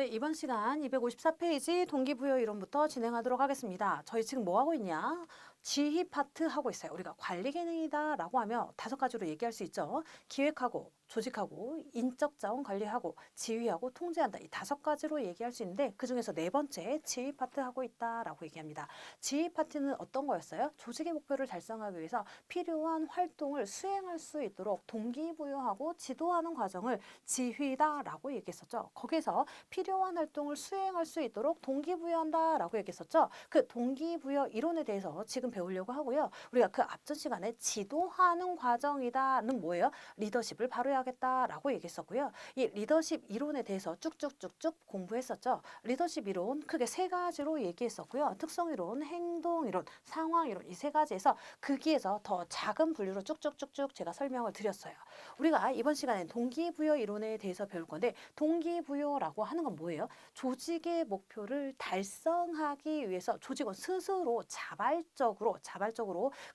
네, 이번 시간 254페이지 동기부여 이론부터 진행하도록 하겠습니다. 저희 지금 뭐 하고 있냐? 지휘 파트 하고 있어요. 우리가 관리 기능이다 라고 하면 5가지로 얘기할 수 있죠. 기획하고, 조직하고, 인적 자원 관리하고, 지휘하고, 통제한다. 이 5가지로 얘기할 수 있는데 그중에서 4번째 지휘 파트 하고 있다 라고 얘기합니다. 지휘 파트는 어떤 거였어요? 조직의 목표를 달성하기 위해서 필요한 활동을 수행할 수 있도록 동기부여하고 지도하는 과정을 지휘다 라고 얘기했었죠. 거기에서 필요한 활동을 수행할 수 있도록 동기부여한다 라고 얘기했었죠. 그 동기부여 이론에 대해서 지금 배우려고 하고요. 우리가 그 앞전 시간에 지도하는 과정이다는 뭐예요? 리더십을 발휘하겠다 라고 얘기했었고요. 이 리더십 이론에 대해서 쭉쭉쭉쭉 공부했었죠. 리더십 이론 크게 3가지로 얘기했었고요. 특성 이론, 행동 이론, 상황 이론 이 3가지에서 거기에서 더 작은 분류로 쭉쭉쭉쭉 제가 설명을 드렸어요. 우리가 이번 시간에 동기부여 이론에 대해서 배울 건데 동기부여라고 하는 건 뭐예요? 조직의 목표를 달성하기 위해서 조직원 스스로 자발적으로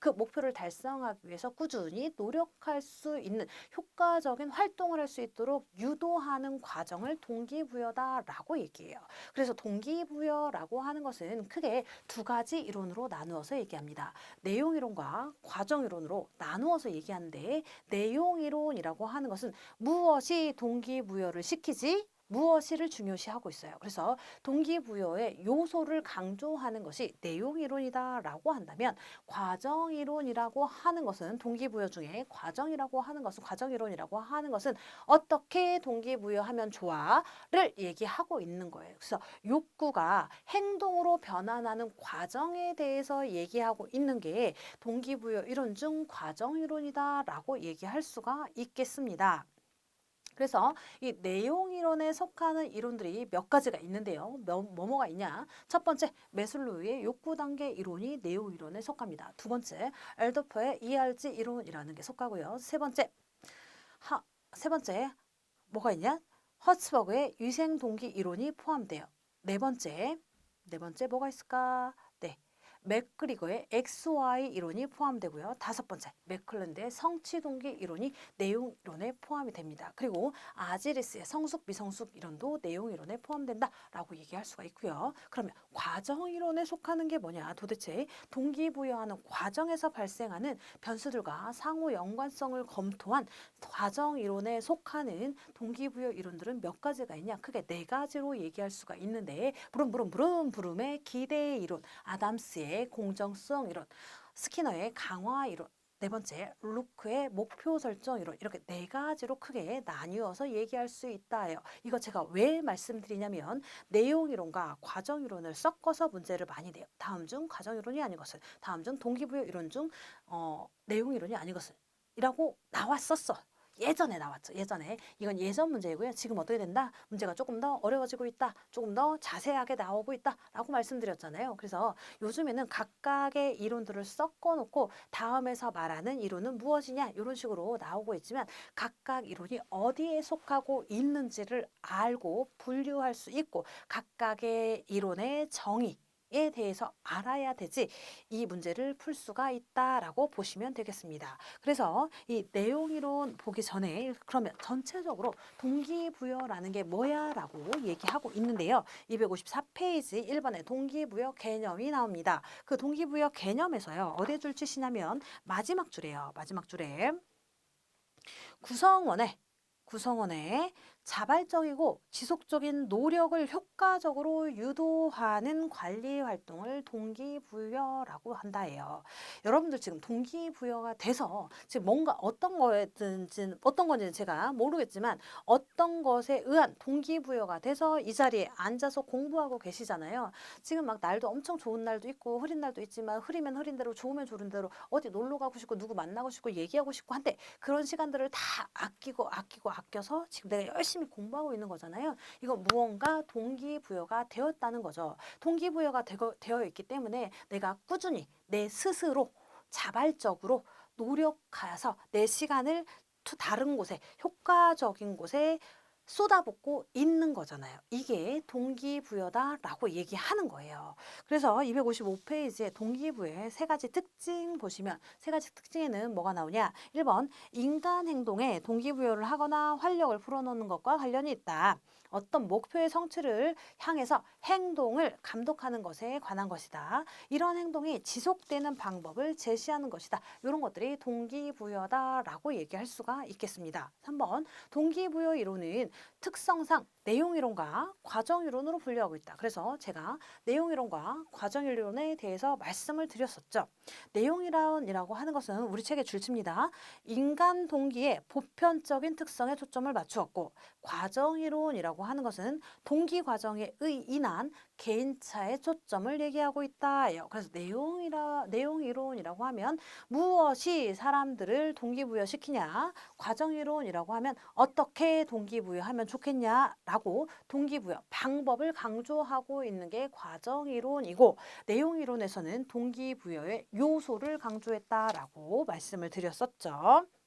그 목표를 달성하기 위해서 꾸준히 노력할 수 있는 효과적인 활동을 할 수 있도록 유도하는 과정을 동기부여다라고 얘기해요. 그래서 동기부여라고 하는 것은 크게 2가지 이론으로 나누어서 얘기합니다. 내용 이론과 과정 이론으로 나누어서 얘기하는데 내용 이론이라고 하는 것은 무엇이 동기부여를 시키지? 무엇이를 중요시하고 있어요. 그래서 동기부여의 요소를 강조하는 것이 내용이론이다라고 한다면 과정이론이라고 하는 것은 동기부여 중에 과정이론이라고 하는 것은 어떻게 동기부여하면 좋아?를 얘기하고 있는 거예요. 그래서 욕구가 행동으로 변환하는 과정에 대해서 얘기하고 있는 게 동기부여 이론 중 과정이론이다라고 얘기할 수가 있겠습니다. 그래서 이 내용 이론에 속하는 이론들이 몇 가지가 있는데요. 뭐가 있냐? 첫 번째, 매슬로우의 욕구 단계 이론이 내용 이론에 속합니다. 2번째, 엘더퍼의 ERG 이론이라는 게 속하고요. 세 번째 뭐가 있냐? 허츠버그의 위생 동기 이론이 포함돼요. 네 번째 뭐가 있을까? 네. 맥그리거의 XY 이론이 포함되고요. 5번째, 맥클랜드의 성취 동기 이론이 내용 이론에 포함이 됩니다. 그리고 아지리스의 성숙 미성숙 이론도 내용 이론에 포함된다라고 얘기할 수가 있고요. 그러면 과정 이론에 속하는 게 뭐냐? 도대체 동기부여하는 과정에서 발생하는 변수들과 상호 연관성을 검토한 과정 이론에 속하는 동기부여 이론들은 몇 가지가 있냐? 크게 4가지로 얘기할 수가 있는데 부름의 기대 이론, 아담스의 공정성 이론, 스키너의 강화 이론, 4번째, 루크의 목표 설정 이론 이렇게 4가지로 크게 나뉘어서 얘기할 수 있다예요. 이거 제가 왜 말씀드리냐면 내용 이론과 과정 이론을 섞어서 문제를 많이 내요. 다음 중 과정 이론이 아닌 것은, 다음 중 동기부여 이론 중 내용 이론이 아닌 것은 이라고 나왔었어. 예전에 나왔죠. 예전에. 이건 예전 문제이고요. 지금 어떻게 된다? 문제가 조금 더 어려워지고 있다. 조금 더 자세하게 나오고 있다. 라고 말씀드렸잖아요. 그래서 요즘에는 각각의 이론들을 섞어놓고 다음에서 말하는 이론은 무엇이냐? 이런 식으로 나오고 있지만 각각 이론이 어디에 속하고 있는지를 알고 분류할 수 있고 각각의 이론의 정의 에 대해서 알아야 되지 이 문제를 풀 수가 있다라고 보시면 되겠습니다. 그래서 이 내용 이론 보기 전에 그러면 전체적으로 동기부여라는 게 뭐야 라고 얘기하고 있는데요. 254페이지 1번에 동기부여 개념이 나옵니다. 그 동기부여 개념에서요. 어디에 줄 치시냐면 마지막 줄이에요. 마지막 줄에 구성원의 자발적이고 지속적인 노력을 효과적으로 유도하는 관리 활동을 동기부여라고 한다예요. 여러분들 지금 동기부여가 돼서 지금 뭔가 어떤 건지는 제가 모르겠지만 어떤 것에 의한 동기부여가 돼서 이 자리에 앉아서 공부하고 계시잖아요. 지금 막 날도 엄청 좋은 날도 있고 흐린 날도 있지만 흐리면 흐린 대로 좋으면 좋은 대로 어디 놀러 가고 싶고 누구 만나고 싶고 얘기하고 싶고 한데 그런 시간들을 다 아껴서 지금 내가 열심히 공부하고 있는 거잖아요. 이거 무언가 동기부여가 되었다는 거죠. 동기부여가 되어 있기 때문에 내가 꾸준히 내 스스로 자발적으로 노력해서 내 시간을 다른 곳에 효과적인 곳에 쏟아붓고 있는 거잖아요. 이게 동기부여다라고 얘기하는 거예요. 그래서 255페이지에 동기부여의 3가지 특징 보시면 3가지 특징에는 뭐가 나오냐? 1번 인간 행동에 동기부여를 하거나 활력을 불어넣는 것과 관련이 있다. 어떤 목표의 성취를 향해서 행동을 감독하는 것에 관한 것이다. 이런 행동이 지속되는 방법을 제시하는 것이다. 이런 것들이 동기부여다라고 얘기할 수가 있겠습니다. 3번 동기부여 이론은 특성상 내용이론과 과정이론으로 분류하고 있다. 그래서 제가 내용이론과 과정이론에 대해서 말씀을 드렸었죠. 내용이론이라고 하는 것은 우리 책의 줄치입니다. 인간 동기의 보편적인 특성에 초점을 맞추었고 과정이론이라고 하는 것은 동기 과정에 의인한 개인차의 초점을 얘기하고 있다예요. 그래서 내용이론이라고 하면 무엇이 사람들을 동기부여시키냐, 과정이론이라고 하면 어떻게 동기부여하면 좋겠냐라고 동기부여 방법을 강조하고 있는 게 과정이론이고 내용이론에서는 동기부여의 요소를 강조했다라고 말씀을 드렸었죠.